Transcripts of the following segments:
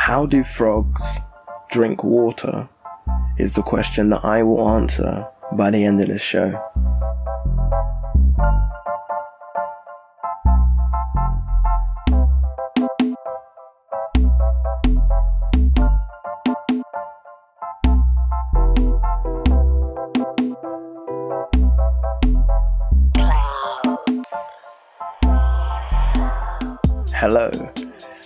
How do frogs drink water is the question that I will answer by the end of this show. Hello,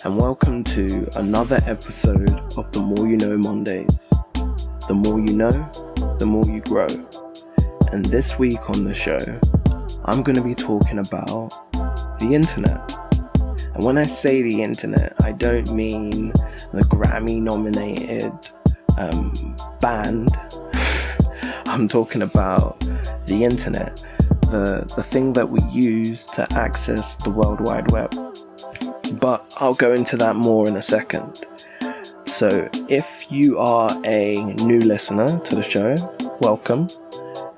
and welcome to another episode of The More You Know Mondays. The more you know, the more you grow. And this week on the show, I'm going to be talking about the internet. And when I say the internet, I don't mean the Grammy-nominated band. I'm talking about the internet, the thing that we use to access the World Wide Web. But I'll go into that more in a second. So if you are a new listener to the show, welcome.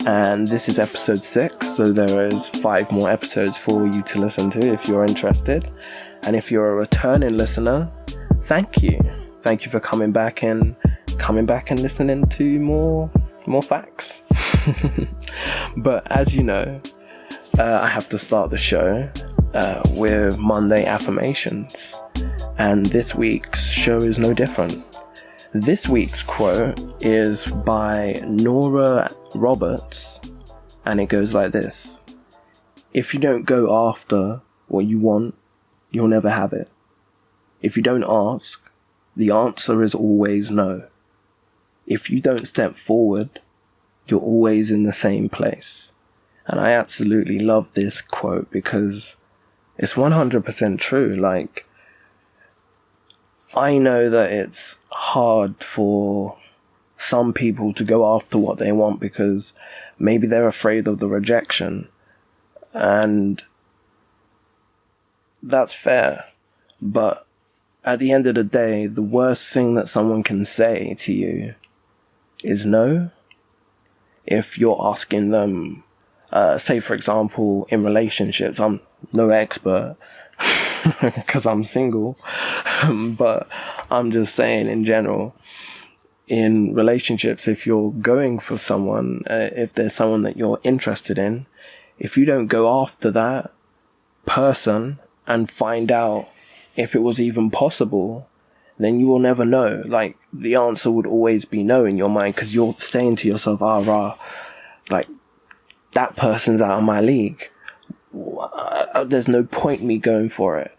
And this is episode 6, so there is 5 more episodes for you to listen to if you're interested. And if you're a returning listener, thank you. Thank you for coming back and listening to more facts. But as you know, I have to start the show with Monday affirmations, and this week's show is no different. This week's quote is by Nora Roberts, and it goes like this: if you don't go after what you want, you'll never have it. If you don't ask, the answer is always no. If you don't step forward, you're always in the same place. And I absolutely love this quote because it's 100% true. Like, I know that it's hard for some people to go after what they want because maybe they're afraid of the rejection. And that's fair. But at the end of the day, the worst thing that someone can say to you is no. If you're asking them, say for example, in relationships, I'm no expert because I'm single, but I'm just saying in general, in relationships, if you're going for someone, if there's someone that you're interested in, if you don't go after that person and find out if it was even possible, then you will never know. Like, the answer would always be no in your mind because you're saying to yourself, like, that person's out of my league. There's no point me going for it.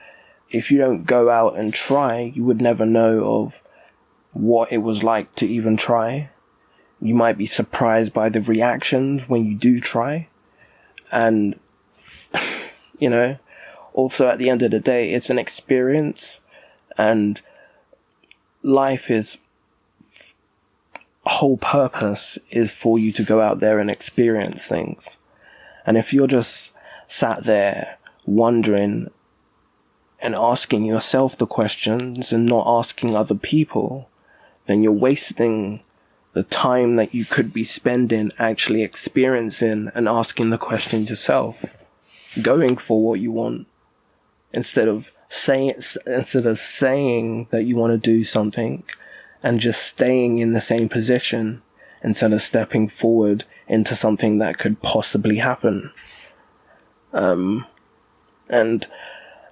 If you don't go out and try, you would never know of what it was like to even try. You might be surprised by the reactions when you do try. And, you know, also at the end of the day, it's an experience, and life is whole purpose is for you to go out there and experience things. And if you're just sat there wondering and asking yourself the questions and not asking other people, then you're wasting the time that you could be spending actually experiencing and asking the questions yourself, going for what you want, instead of saying that you want to do something and just staying in the same position instead of stepping forward into something that could possibly happen. And,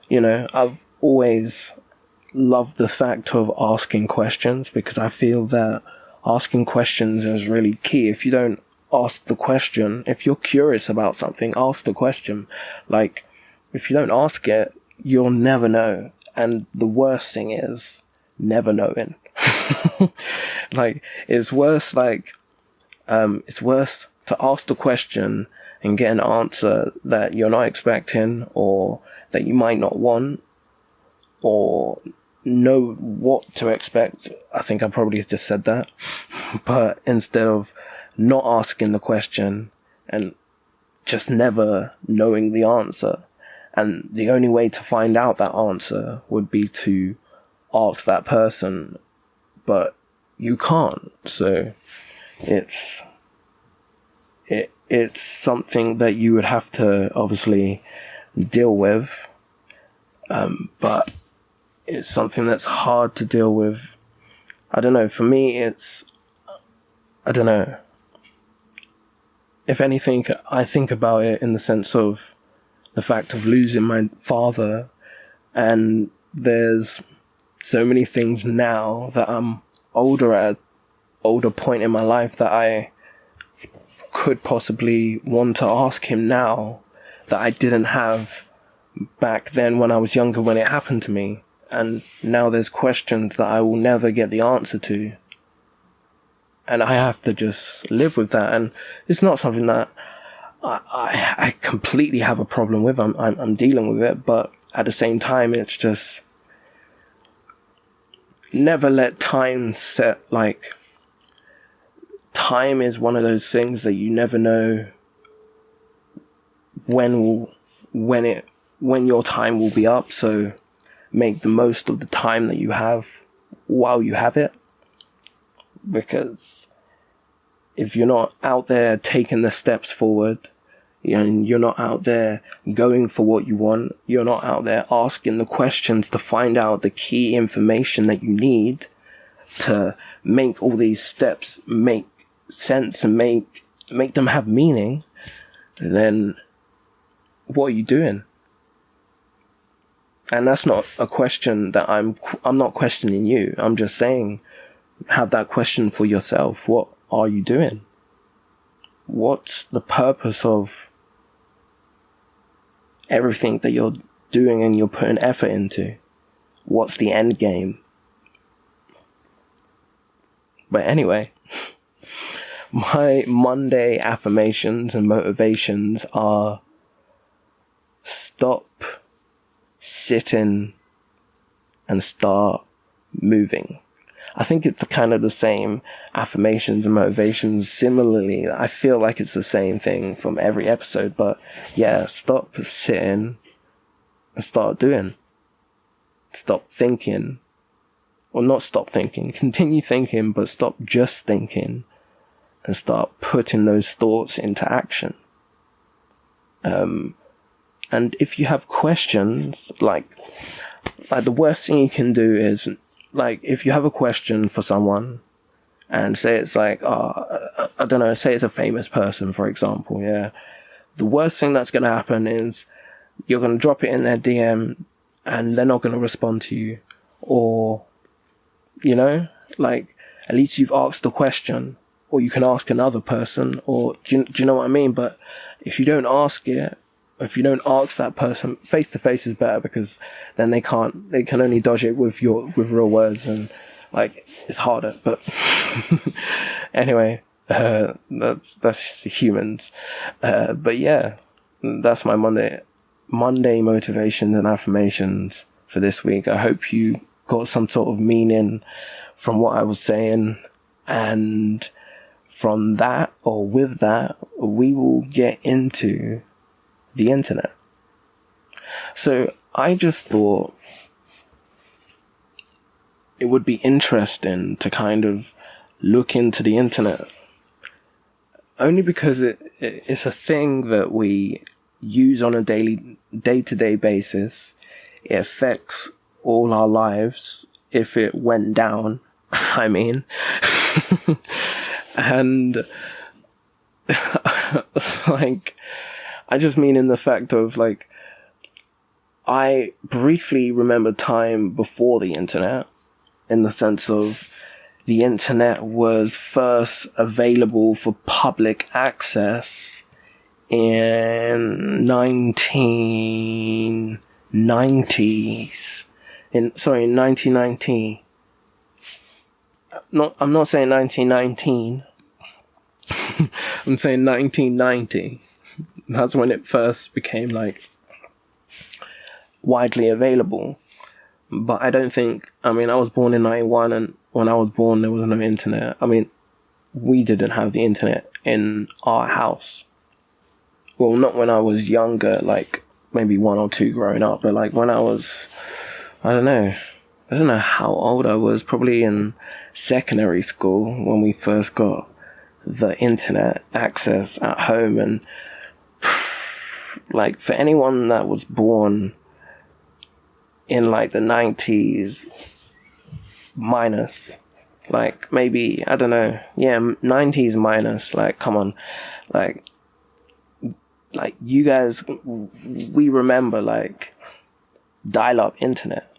you know, I've always loved the fact of asking questions because I feel that asking questions is really key. If you don't ask the question, if you're curious about something, ask the question. Like, if you don't ask it, you'll never know. And the worst thing is never knowing. Like, it's worse to ask the question and get an answer that you're not expecting, or that you might not want, or know what to expect. I think I probably just said that. But instead of not asking the question and just never knowing the answer, and the only way to find out that answer would be to ask that person, but you can't. So it's something that you would have to obviously deal with. But it's something that's hard to deal with. I don't know, for me I don't know. If anything, I think about it in the sense of the fact of losing my father, and there's so many things now that I'm older at an older point in my life that I could possibly want to ask him now that I didn't have back then when I was younger when it happened to me. And now there's questions that I will never get the answer to. And I have to just live with that. And it's not something that I completely have a problem with. I'm dealing with it. But at the same time, it's just never let time set, like, time is one of those things that you never know when your time will be up. So make the most of the time that you have while you have it. Because if you're not out there taking the steps forward, and you're not out there going for what you want, you're not out there asking the questions to find out the key information that you need to make all these steps make sense and make them have meaning, then what are you doing? And that's not a question that I'm not questioning you. I'm just saying, have that question for yourself. What are you doing? What's the purpose of everything that you're doing and you're putting effort into? What's the end game? But anyway, my Monday affirmations and motivations are: stop sitting and start moving. I think it's kind of the same affirmations and motivations. Similarly, I feel like it's the same thing from every episode, but yeah, stop sitting and start doing. Stop thinking, or not stop thinking, continue thinking, but stop just thinking and start putting those thoughts into action. And if you have questions, like the worst thing you can do is, like, if you have a question for someone and say it's like, I don't know, say it's a famous person, for example, yeah. The worst thing that's going to happen is you're going to drop it in their DM and they're not going to respond to you. Or, you know, like, at least you've asked the question, or you can ask another person, or do you know what I mean? But if you don't ask it, if you don't ask that person, face to face is better, because then they can only dodge it with real words, and like, it's harder. But anyway, that's humans. But yeah, that's my Monday motivations and affirmations for this week. I hope you got some sort of meaning from what I was saying, and from that, or with that, we will get into the internet. So I just thought it would be interesting to kind of look into the internet, only because it's a thing that we use on a day-to-day basis. It affects all our lives if it went down, I mean. And like, I just mean in the fact of, like, I briefly remember time before the internet, in the sense of the internet was first available for public access in 1990s. In 1990. I'm not saying 1919. I'm saying 1990. That's when it first became, like, widely available. But I don't think, I mean, I was born in 91, and when I was born, there was no internet. I mean, we didn't have the internet in our house. Well, not when I was younger, like, maybe 1 or 2 growing up, but, like, when I was, I don't know how old I was, probably in secondary school, when we first got the internet access at home. And like, for anyone that was born in like the 90s minus, like maybe, I don't know, yeah, 90s minus, like, come on, like you guys, we remember like dial-up internet,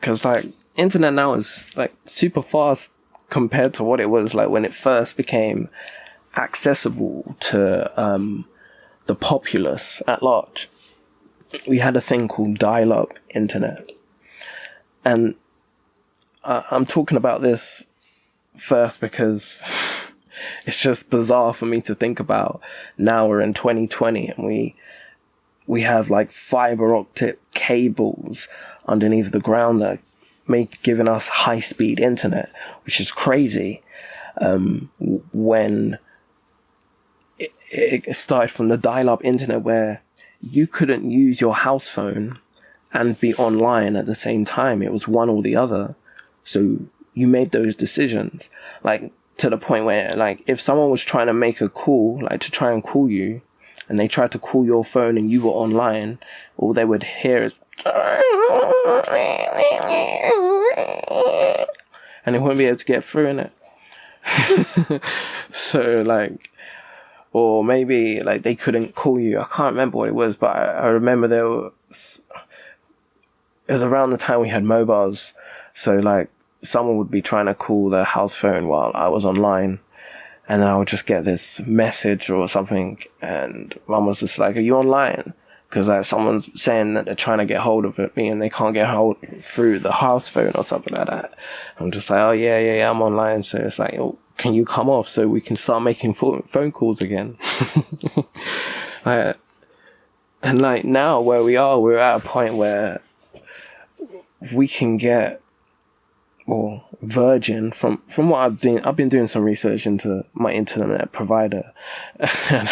because like internet now is like super fast compared to what it was like when it first became accessible to the populace at large. We had a thing called dial-up internet, and I'm talking about this first because it's just bizarre for me to think about. Now we're in 2020 and we have like fiber optic cables underneath the ground that giving us high speed internet, which is crazy. When it started from the dial-up internet, where you couldn't use your house phone and be online at the same time. It was one or the other. So you made those decisions, like to the point where, like, if someone was trying to make a call, like to try and call you, and they tried to call your phone and you were online, all they would hear is and they wouldn't be able to get through in it. So like, or maybe like they couldn't call you. I can't remember what it was, but I remember it was around the time we had mobiles. So like someone would be trying to call their house phone while I was online, and then I would just get this message or something, and mum was just like, "Are you online?" Because like someone's saying that they're trying to get hold of me and they can't get hold through the house phone or something like that. I'm just like, "Oh yeah, I'm online." So it's like, "Oh, can you come off so we can start making phone calls again?" And like now where we are, we're at a point where we can get, or Virgin, from what I've been doing some research into my internet provider and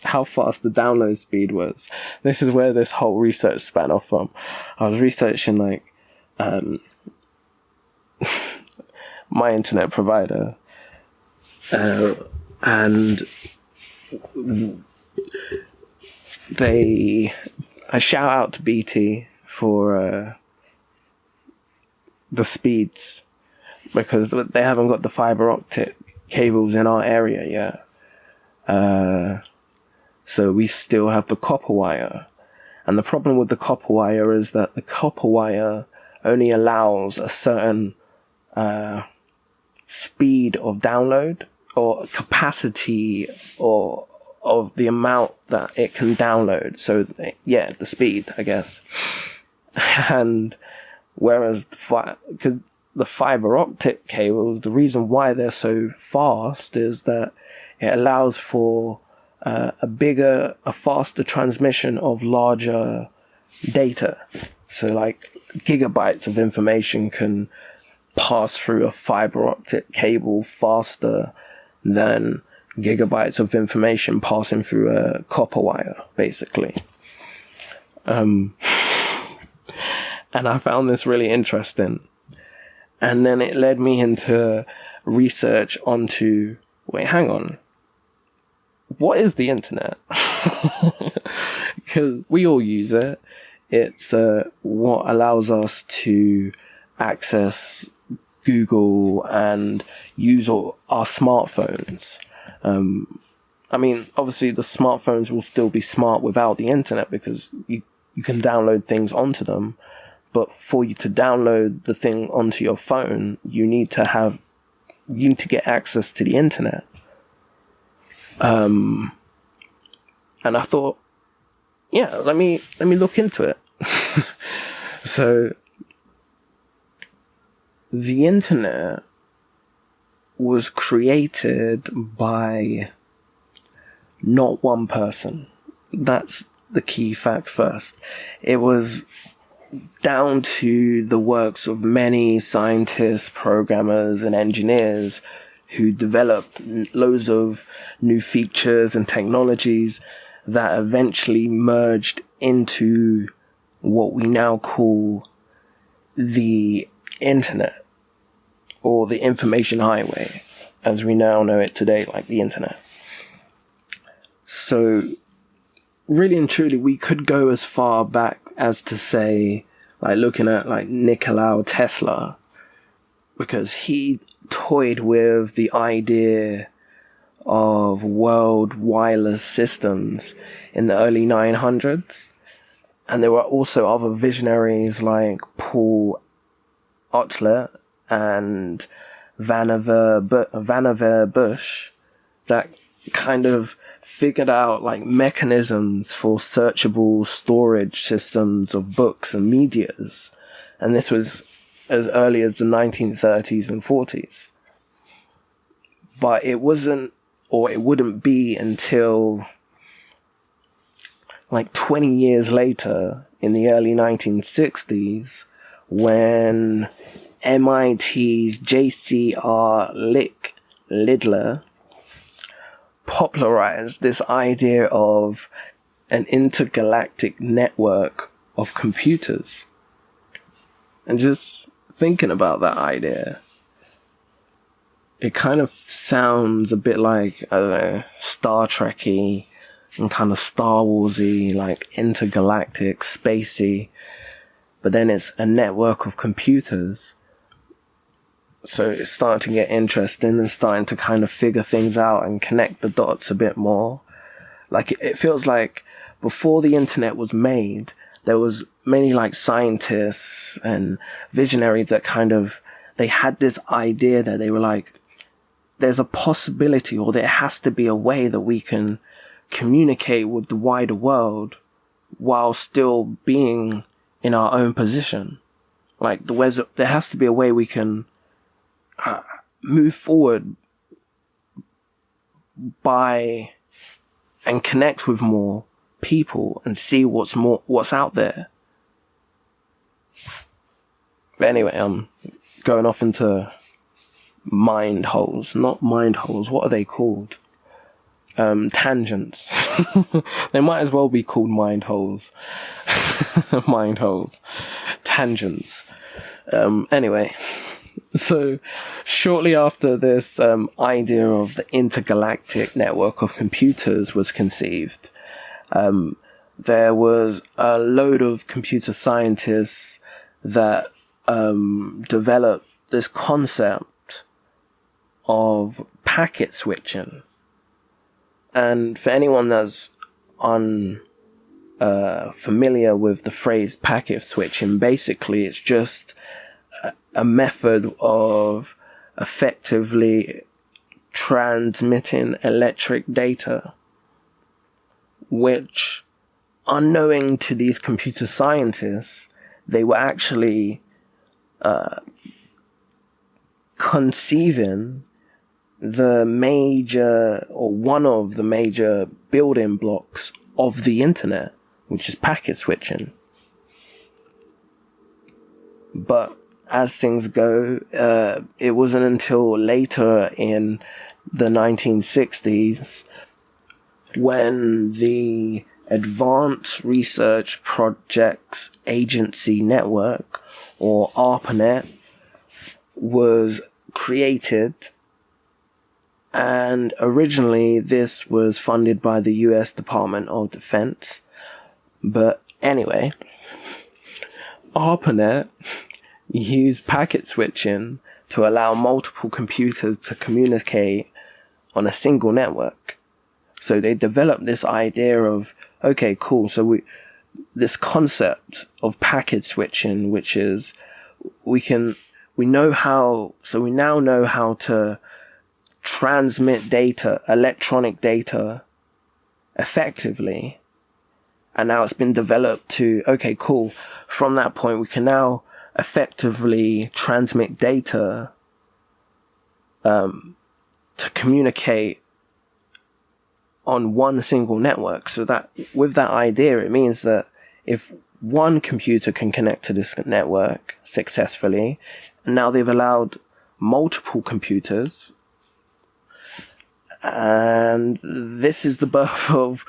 how fast the download speed was. This is where this whole research span off from. I was researching like my internet provider, and I shout out to BT for the speeds, because they haven't got the fiber optic cables in our area yet. So we still have the copper wire. And the problem with the copper wire is that the copper wire only allows a certain speed of download, or capacity, or of the amount that it can download. So yeah, the speed, I guess. And whereas the fiber optic cables, the reason why they're so fast is that it allows for a faster transmission of larger data. So like gigabytes of information can pass through a fiber optic cable faster than gigabytes of information passing through a copper wire, basically. And I found this really interesting. And then it led me into research onto, wait, hang on. What is the internet? Because we all use it. It's what allows us to access Google and use our smartphones. I mean, obviously the smartphones will still be smart without the internet, because you can download things onto them. But for you to download the thing onto your phone, you need to get access to the internet. And I thought, yeah, let me look into it. So the internet was created by not one person. That's the key fact first. It was down to the works of many scientists, programmers, and engineers who developed loads of new features and technologies that eventually merged into what we now call the internet, or the information highway, as we now know it today, like the internet. So really and truly, we could go as far back as to say like looking at like Nikola Tesla, because he toyed with the idea of world wireless systems in the early 900s. And there were also other visionaries like Paul Otlet and Vannevar Bush that kind of figured out like mechanisms for searchable storage systems of books and medias. And this was as early as the 1930s and 40s. But it wasn't, or it wouldn't be until like 20 years later in the early 1960s when MIT's J.C.R. Lidler popularized this idea of an intergalactic network of computers. And just thinking about that idea, it kind of sounds a bit like, I don't know, Star Trek-y and kind of Star Wars-y, like intergalactic, spacey. But then it's a network of computers. So it's starting to get interesting and starting to kind of figure things out and connect the dots a bit more. Like it feels like before the internet was made, there was many like scientists and visionaries that kind of, they had this idea that they were like, there's a possibility, or there has to be a way that we can communicate with the wider world while still being in our own position. Like there has to be a way we can move forward by and connect with more people and see what's out there. But anyway, I'm going off into mind holes. Not mind holes, what are they called? Tangents. They might as well be called mind holes. Mind holes. Tangents. Anyway, so shortly after this idea of the intergalactic network of computers was conceived, there was a load of computer scientists that developed this concept of packet switching. And for anyone that's familiar with the phrase packet switching, basically it's just a method of effectively transmitting electric data, which, unknowing to these computer scientists, they were actually conceiving the major, or one of the major building blocks of the internet, which is packet switching. But as things go, it wasn't until later in the 1960s when the Advanced Research Projects Agency Network, or ARPANET, was created. And originally this was funded by the US Department of Defense. But anyway, ARPANET used packet switching to allow multiple computers to communicate on a single network. So they developed this idea of, okay, cool, so this concept of packet switching, which is we now know how to transmit data, electronic data, effectively. And now it's been developed to, okay, cool, from that point we can now effectively transmit data to communicate on one single network. So that with that idea, it means that if one computer can connect to this network successfully, and now they've allowed multiple computers, and this is the birth of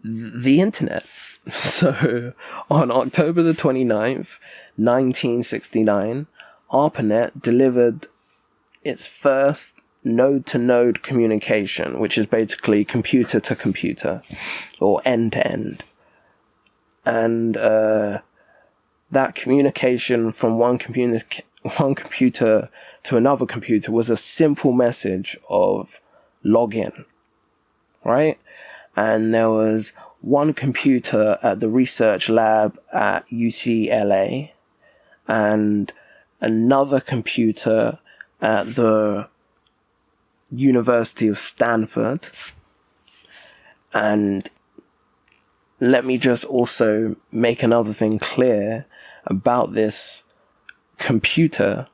the internet. So on October the 29th, 1969, ARPANET delivered its first node-to-node communication, which is basically computer to computer, or end-to-end. And the that communication from one computer to another computer was a simple message of login, right? And there was one computer at the research lab at UCLA and another computer at the University of Stanford. And let me just also make another thing clear about this computer.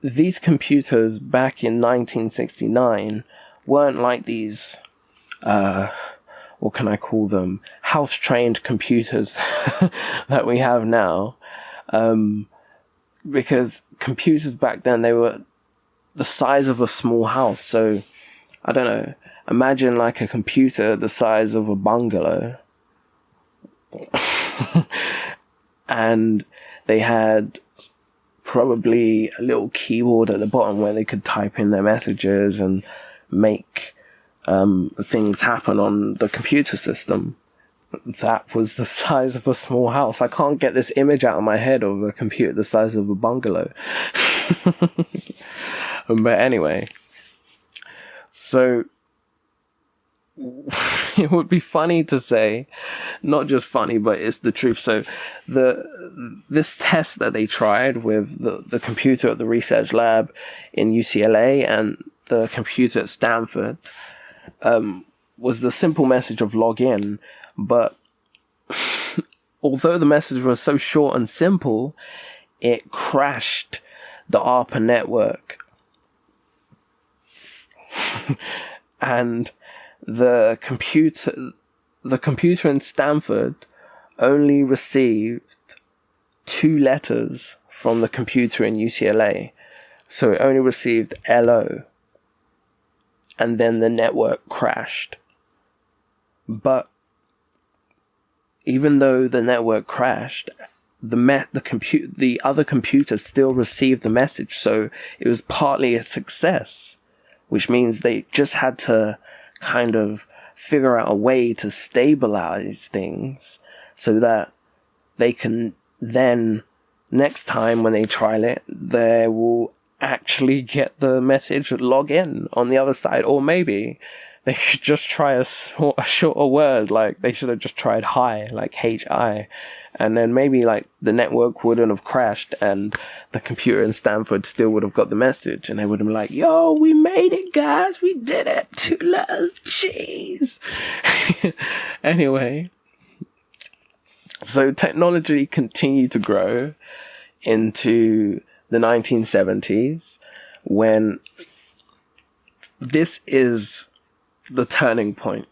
These computers back in 1969 weren't like these, what can I call them, house-trained computers that we have now. Because computers back then, they were the size of a small house. So, I don't know, imagine like a computer the size of a bungalow. And they had probably a little keyboard at the bottom where they could type in their messages and make things happen on the computer system. That was the size of a small house. I can't get this image out of my head of a computer the size of a bungalow. But anyway, so it would be funny to say, not just funny, but it's the truth. So this test that they tried with the computer at the research lab in UCLA and the computer at Stanford was the simple message of login. But although the message was so short and simple, it crashed the ARPA network. And the computer in Stanford only received 2 letters from the computer in UCLA. So it only received LO. And then the network crashed. But even though the network crashed, the other computer still received the message. So it was partly a success, which means they just had to kind of figure out a way to stabilize things so that they can then, next time when they trial it, they will actually get the message log in on the other side. Or maybe they should just try a shorter word, like they should have just tried hi, like HI. And then maybe like the network wouldn't have crashed and the computer in Stanford still would have got the message and they would have been like, yo, we made it, guys. We did it. 2 letters. Jeez. Anyway, so technology continued to grow into the 1970s when this is the turning point.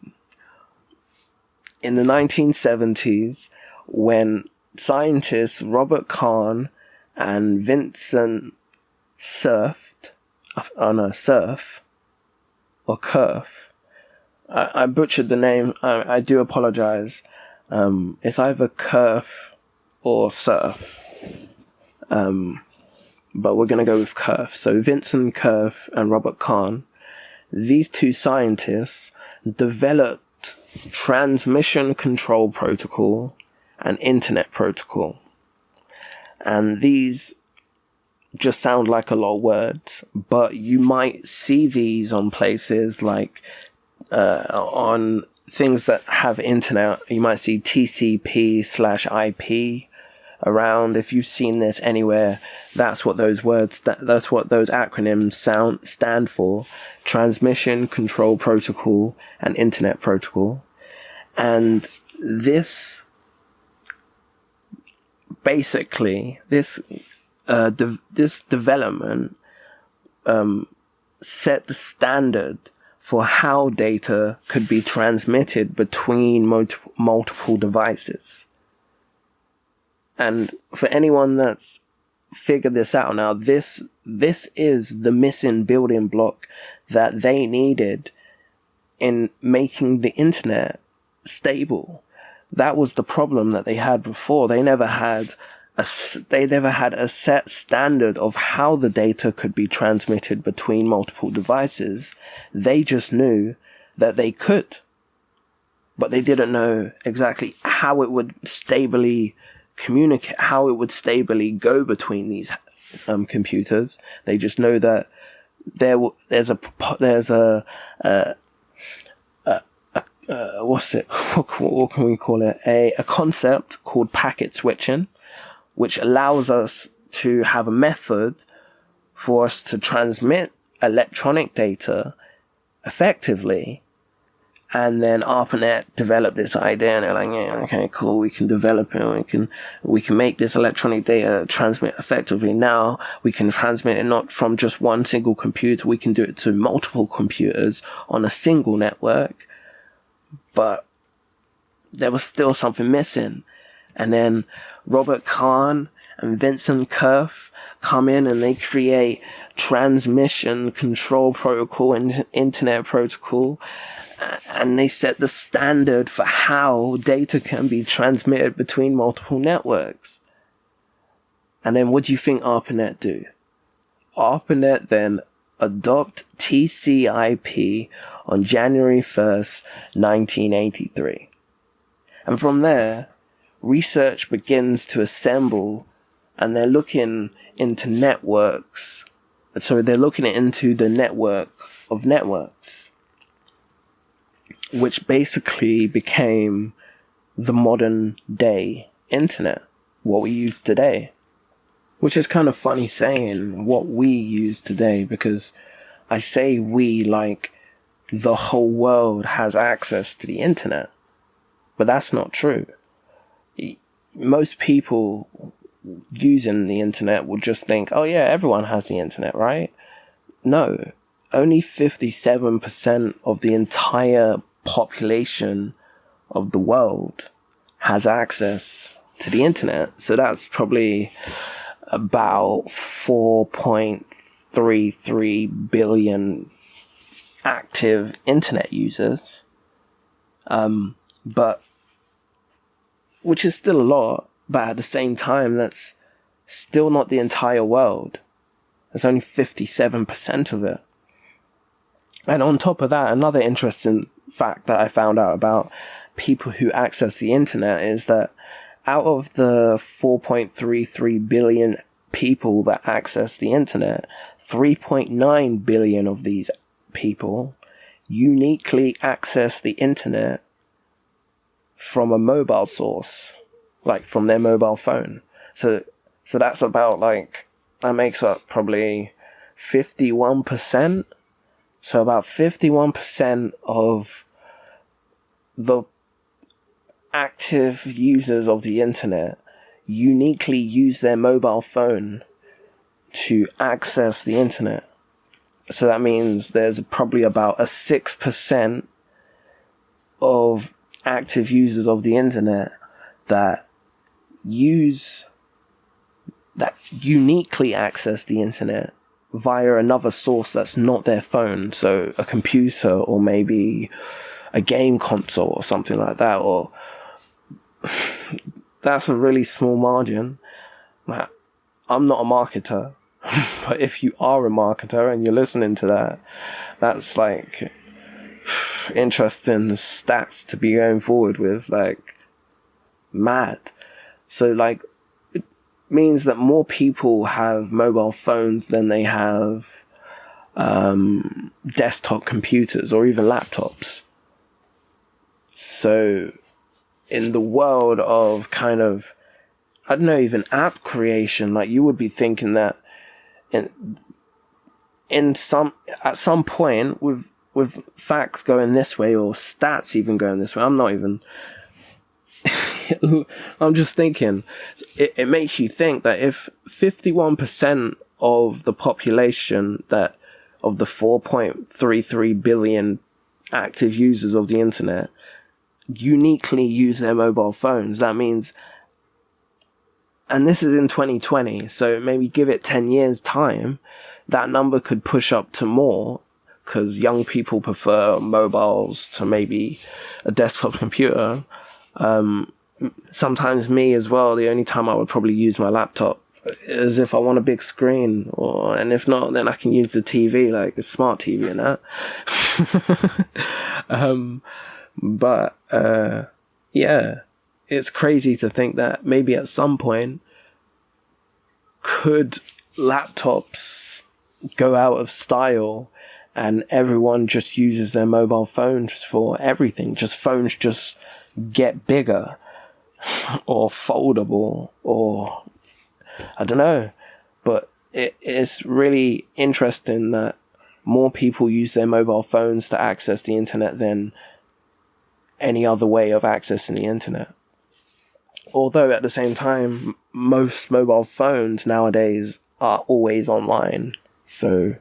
In the 1970s, when scientists Robert Kahn and Vincent Cerf, I butchered the name, I do apologize. It's either Kerf or Cerf. But we're going to go with Kerf. So Vincent Cerf and Robert Kahn, these 2 scientists developed transmission control protocol and internet protocol. And these just sound like a lot of words, but you might see these on places like on things that have internet. You might see TCP/IP around. If you've seen this anywhere, that's what those words, that's what those acronyms stand for: Transmission Control Protocol and Internet Protocol. And this basically, this development set the standard for how data could be transmitted between multiple devices. And for anyone that's figured this out now, this is the missing building block that they needed in making the internet stable. That was the problem that they had before. They never had a set standard of how the data could be transmitted between multiple devices. They just knew that they could, but they didn't know exactly how it would stably communicate, how it would stably go between these computers. They just know that there's a what can we call it? A concept called packet switching, which allows us to have a method for us to transmit electronic data effectively. And then ARPANET developed this idea, and they're like, yeah, okay, cool, we can develop it, we can make this electronic data transmit effectively. Now we can transmit it not from just one single computer, we can do it to multiple computers on a single network. But there was still something missing. And then Robert Kahn and Vincent Cerf come in and they create transmission control protocol and internet protocol. And they set the standard for how data can be transmitted between multiple networks. And then what do you think ARPANET do? ARPANET then adopt TCP on January 1st, 1983. And from there, research begins to assemble, and they're looking into networks. So they're looking into the network of networks, which basically became the modern day internet, what we use today. Which is kind of funny saying what we use today, because I say we like the whole world has access to the internet. But that's not true. Most people using the internet would just think, oh yeah, everyone has the internet, right? No, only 57% of the entire population of the world has access to the internet. So that's probably about 4.33 billion active internet users. But which is still a lot, but at the same time, that's still not the entire world. It's only 57% of it. And on top of that, another interesting fact that I found out about people who access the internet is that out of the 4.33 billion people that access the internet, 3.9 billion of these people uniquely access the internet from a mobile source, like from their mobile phone. So that's about that makes up probably 51%. So about 51% of the active users of the internet uniquely use their mobile phone to access the internet. So that means there's probably about a 6% of active users of the internet that uniquely access the internet via another source that's not their phone. So a computer, or maybe a game console or something like that, or that's a really small margin. I'm not a marketer, but if you are a marketer and you're listening to that, that's interesting stats to be going forward with, mad. So it means that more people have mobile phones than they have desktop computers or even laptops. So in the world of even app creation, you would be thinking that at some point with facts going this way or stats even going this way, I'm just thinking, it makes you think that if 51% of the population of the 4.33 billion active users of the internet uniquely use their mobile phones, that means, and this is in 2020, so maybe give it 10 years time, that number could push up to more, because young people prefer mobiles to maybe a desktop computer. Sometimes me as well, the only time I would probably use my laptop is if I want a big screen, and if not, then I can use the TV, like a smart TV and that. Yeah. it's crazy to think that maybe at some point could laptops go out of style and everyone just uses their mobile phones for everything. Just phones just get bigger or foldable, or I don't know. But it's really interesting that more people use their mobile phones to access the internet than any other way of accessing the internet. Although at the same time, most mobile phones nowadays are always online. So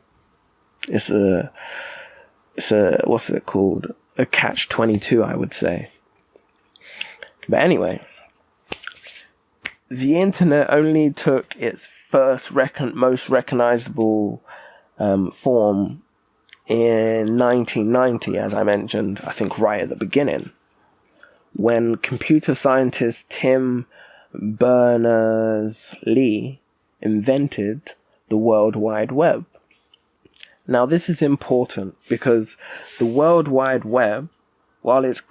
it's a what's it called? A catch-22, I would say. But anyway, the internet only took its first most recognizable form in 1990, as I mentioned, I think right at the beginning, when computer scientist Tim Berners-Lee invented the World Wide Web. Now, this is important because the World Wide Web, while it's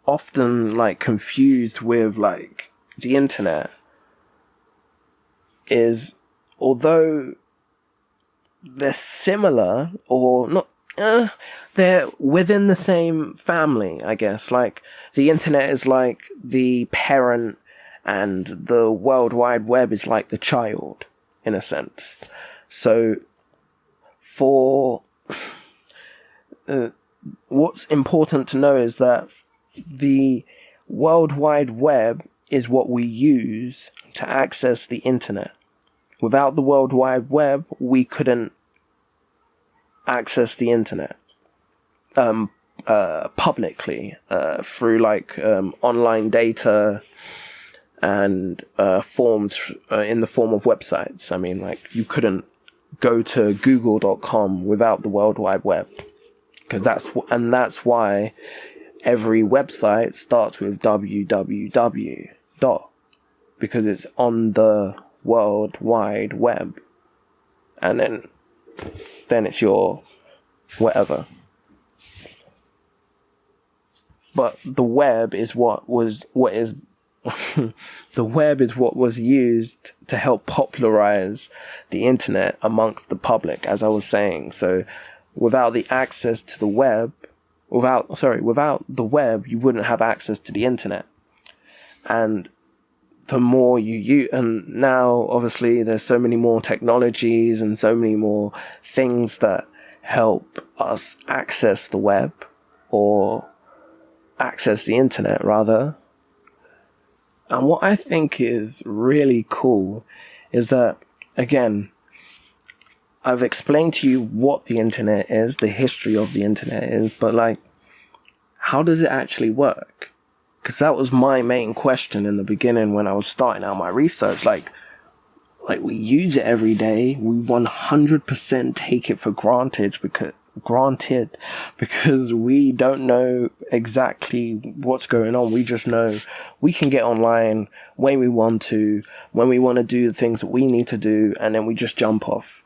often confused with the internet, is, although they're similar or not, they're within the same family, I guess. The internet is like the parent and the World Wide Web is like the child, in a sense. So for what's important to know is that the World Wide Web is what we use to access the internet. Without the World Wide Web, we couldn't access the internet publicly through online data and forms in the form of websites. I mean, you couldn't go to google.com without the World Wide Web, because that's why every website starts with www. Because it's on the World Wide Web, and then it's your whatever. But the web is what is the web is what was used to help popularize the internet amongst the public, as I was saying. So without the access to the web, without the web, you wouldn't have access to the internet. And the more you use, and now obviously there's so many more technologies and so many more things that help us access the web, or access the internet rather. And what I think is really cool is that, again, I've explained to you what the internet is, the history of the internet is, but how does it actually work? Because that was my main question in the beginning when I was starting out my research. We use it every day. We 100% take it for granted because we don't know exactly what's going on. We just know we can get online when we want to do the things that we need to do, and then we just jump off.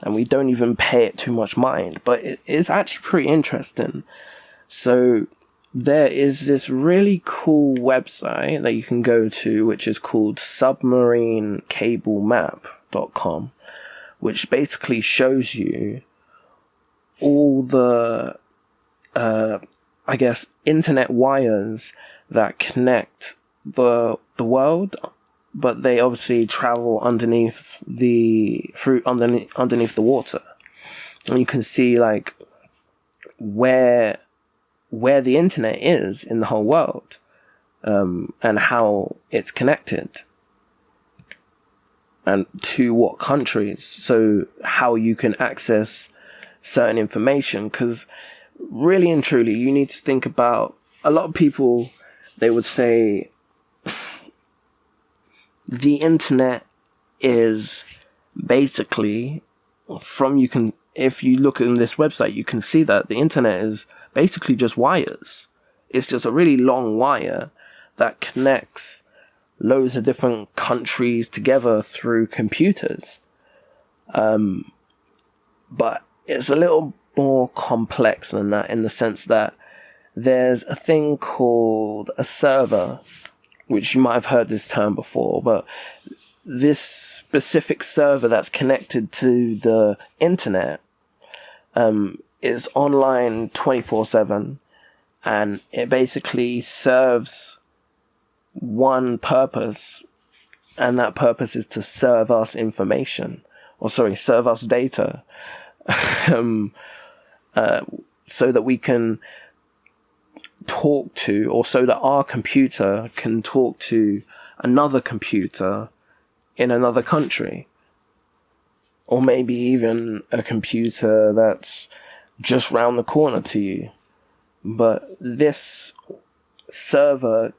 And we don't even pay it too much mind. But it's actually pretty interesting. So there is this really cool website that you can go to, which is called submarinecablemap.com, which basically shows you all the, internet wires that connect the world, but they obviously travel underneath the water. And you can see where the internet is in the whole world, and how it's connected, and to what countries, so how you can access certain information. Because really and truly, you need to think about, a lot of people, they would say the internet is basically if you look in this website, you can see that the internet is basically just wires. It's just a really long wire that connects loads of different countries together through computers. But it's a little more complex than that, in the sense that there's a thing called a server, which you might have heard this term before, but this specific server that's connected to the internet is online 24/7, and it basically serves one purpose, and that purpose is to serve us information, serve us data, so that we can talk to, or so that our computer can talk to another computer in another country, or maybe even a computer that's just round the corner to you. But this server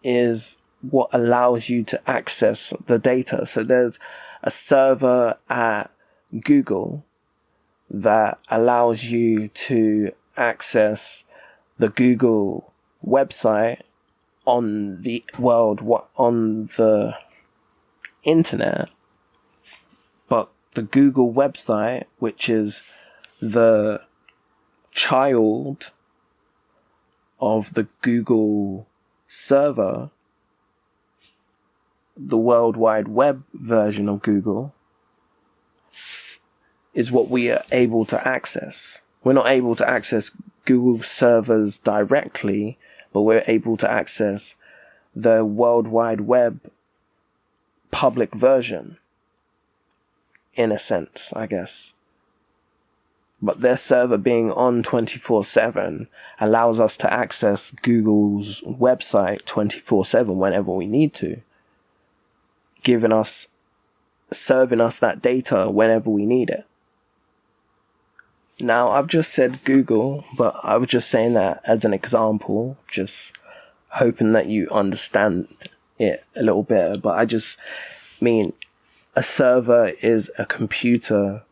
is what allows you to access the data. So there's a server at Google that allows you to access the Google website on the internet, but the Google website, which is the child of the Google server, the World Wide Web version of Google, is what we are able to access. We're not able to access Google servers directly, but we're able to access the World Wide Web public version, in a sense, I guess. But their server being on 24/7 allows us to access Google's website 24/7 whenever we need to, serving us that data whenever we need it. Now, I've just said Google, but I was just saying that as an example, just hoping that you understand it a little better. But I just mean a server is a computer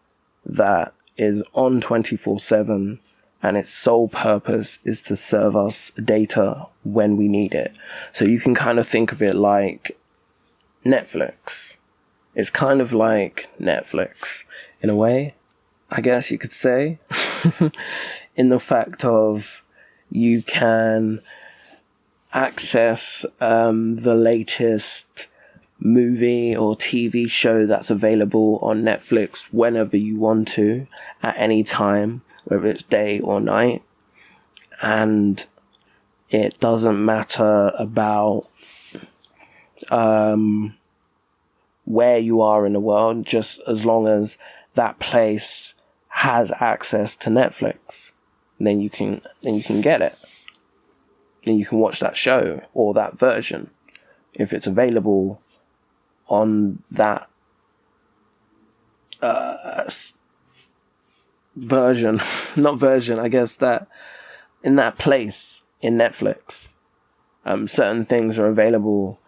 that is on 24/7, and its sole purpose is to serve us data when we need it. So you can kind of think of it like Netflix. It's kind of like Netflix in a way, I guess you could say, in the fact of you can access the latest movie or TV show that's available on Netflix whenever you want to, at any time, whether it's day or night. And it doesn't matter about where you are in the world, just as long as that place has access to Netflix, then you can get it. Then you can watch that show or that version if it's available on that that in that place in Netflix. Certain things are available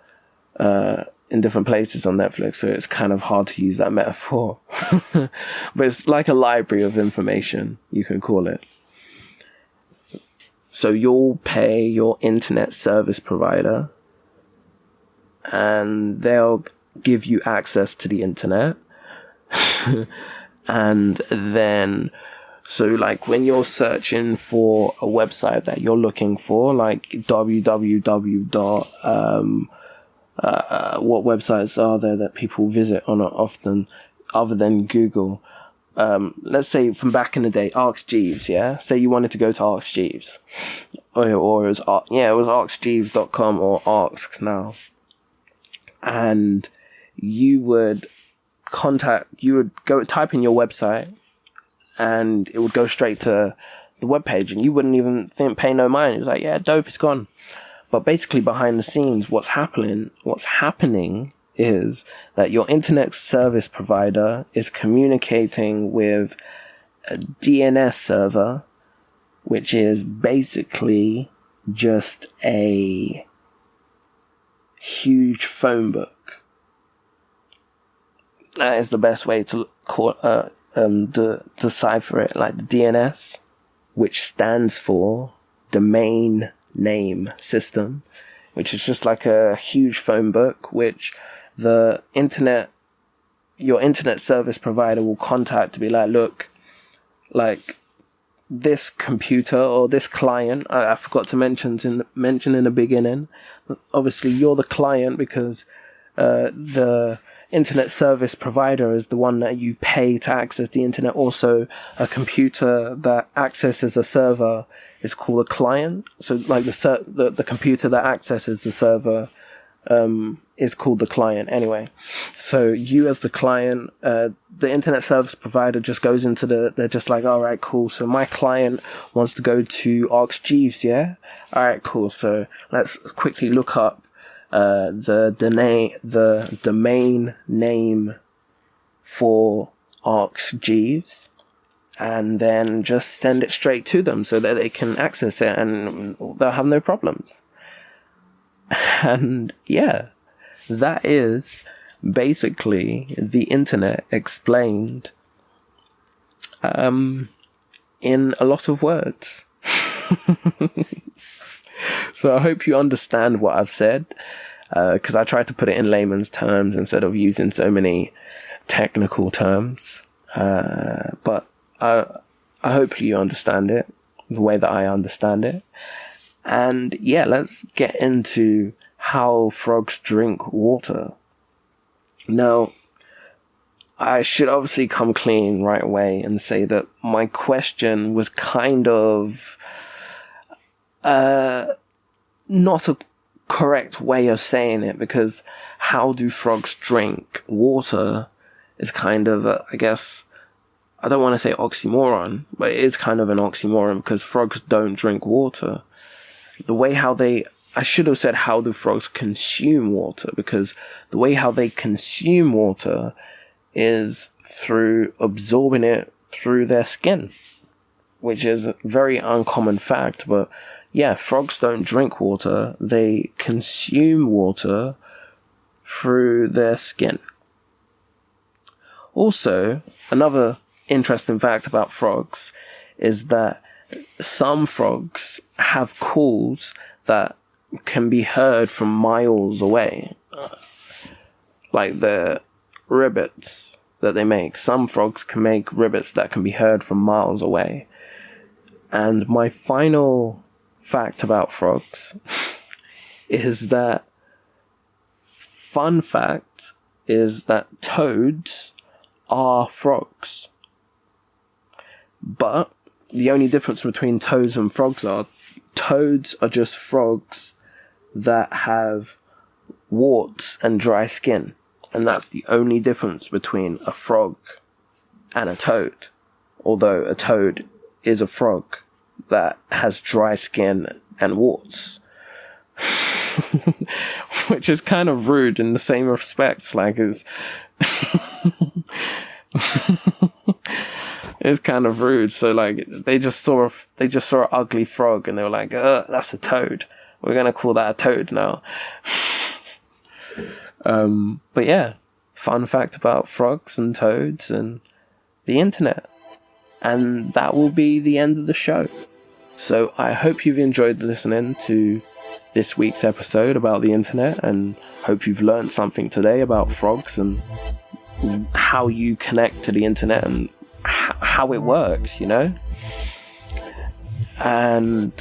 in different places on Netflix, so it's kind of hard to use that metaphor. But it's like a library of information, you can call it. So you'll pay your internet service provider, and they'll give you access to the internet. And then, so like when you're searching for a website that you're looking for, like www. What websites are there that people visit on often other than Google? Let's say from back in the day, Ask Jeeves, yeah? Say you wanted to go to Ask Jeeves. Or it was askjeeves.com or Ask now. And you would go type in your website, and it would go straight to the webpage, and you wouldn't even pay no mind. It was like, yeah, dope, it's gone. But basically behind the scenes, what's happening is that your internet service provider is communicating with a DNS server, which is basically just a huge phone book. That is the best way to decipher it, like the DNS, which stands for Domain Name System, which is just like a huge phone book, which your internet service provider will contact to be like, look, like this computer or this client, I forgot to mention in the beginning, obviously you're the client because the internet service provider is the one that you pay to access the internet. Also, a computer that accesses a server is called a client. So like the computer that accesses the server is called the client anyway. So you as the client, the internet service provider just goes into they're just like, all right, cool. So my client wants to go to Arx Jeeves, yeah? All right, cool. So let's quickly look up the domain name for Arx Jeeves, and then just send it straight to them so that they can access it and they'll have no problems. And yeah, that is basically the internet explained in a lot of words. So I hope you understand what I've said, because I tried to put it in layman's terms instead of using so many technical terms. But I hope you understand it the way that I understand it. And yeah, let's get into how frogs drink water. Now, I should obviously come clean right away and say that my question was kind of not a correct way of saying it, because how do frogs drink water is kind of, I guess, I don't want to say oxymoron, but it is kind of an oxymoron because frogs don't drink water. The way how I should have said how do frogs consume water, because the way how they consume water is through absorbing it through their skin, which is a very uncommon fact. But yeah, frogs don't drink water, they consume water through their skin. Also, another interesting fact about frogs is that some frogs have calls that can be heard from miles away. Like the ribbits that they make. Some frogs can make ribbits that can be heard from miles away. And my final fact about frogs is that, fun fact is that toads are frogs. But the only difference between toads and frogs are toads are just frogs that have warts and dry skin. And that's the only difference between a frog and a toad. Although a toad is a frog that has dry skin and warts. Which is kind of rude in the same respects, like it's it's kind of rude. So like they just saw an ugly frog and they were like, that's a toad. We're gonna call that a toad now. But yeah, fun fact about frogs and toads and the internet. And that will be the end of the show. So I hope you've enjoyed listening to this week's episode about the internet, and hope you've learned something today about frogs and how you connect to the internet and how it works, you know? And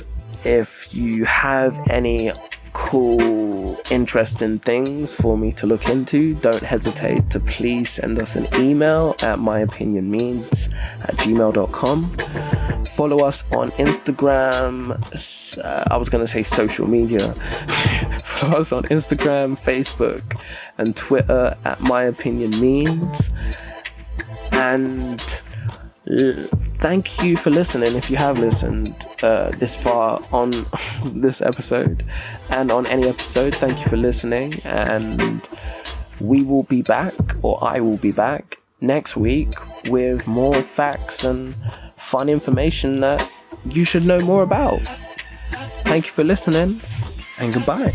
if you have any cool, interesting things for me to look into, don't hesitate to please send us an email at myopinionmeans@gmail.com. Follow us on Instagram. I was going to say social media. Follow us on Instagram, Facebook, and Twitter at myopinionmeans. And thank you for listening. If you have listened this far on this episode and on any episode, thank you for listening. And we will be back, or I will be back next week with more facts and fun information that you should know more about. Thank you for listening, and goodbye.